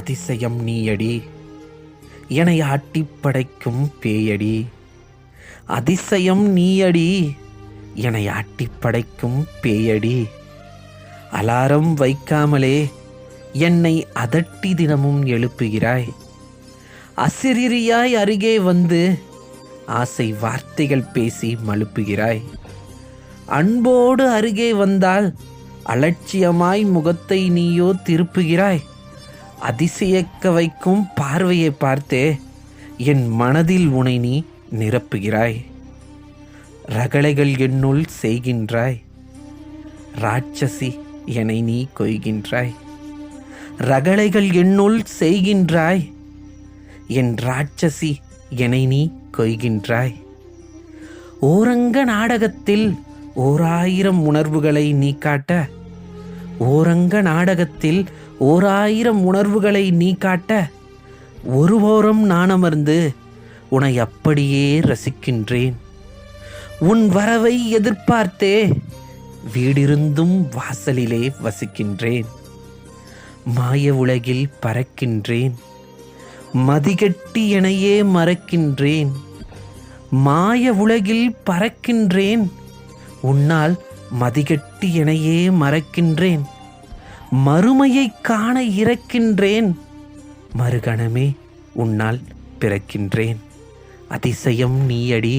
அதிசயம் நீயடி, என்னை ஆட்டிப் படைக்கும் பேயடி. அதிசயம் நீயடி, என்னை ஆட்டிப் படைக்கும் பேயடி. அலாரம் வைக்காமலே என்னை அதட்டி தினமும் எழுப்புகிறாய். அசிரியாய் அருகே வந்து ஆசை வார்த்தைகள் பேசி மழுப்புகிறாய். அன்போடு அருகே வந்தால் அலட்சியமாய் முகத்தை நீயோ திருப்புகிறாய். அதிசயிக்க வைக்கும் பார்வையை பார்த்தே என் மனதில் உனை நீ நிரப்புகிறாய். ரகளைகள் என்னுள் செய்கின்றாய், ராட்சசி என்னை நீ கொய்கின்றாய். ரகளைகள் என்னுள் செய்கின்றாய், என் ராட்சசி என்னை நீ கொய்கின்றாய். ஓரங்க நாடகத்தில் 1000 உணர்வுகளை நீ காட்ட, ஓரங்க நாடகத்தில் 1000 உணர்வுகளை நீ காட்ட, ஒரு ஓரம் நான் அமர்ந்து உன்னை அப்படியே ரசிக்கின்றேன். உன் வரவை எதிர்பார்த்தே வீடிருந்தும் வாசலிலே வசிக்கின்றேன். மாய உலகில் பறக்கின்றேன், மதிகட்டி எனையே மறக்கின்றேன். மாய உலகில் பறக்கின்றேன், உன்னால் மதிகட்டி எனையே மறக்கின்றேன். மறுமையை காண இறக்கின்றேன், மறுகணமே உன்னால் பிறக்கின்றேன். அதிசயம் நீயடி,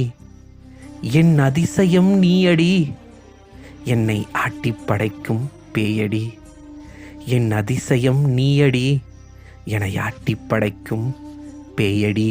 என் அதிசயம் நீயடி, என்னை ஆட்டிப் படைக்கும் பேயடி. என் அதிசயம் நீயடி, என்னை ஆட்டிப் படைக்கும் பேயடி.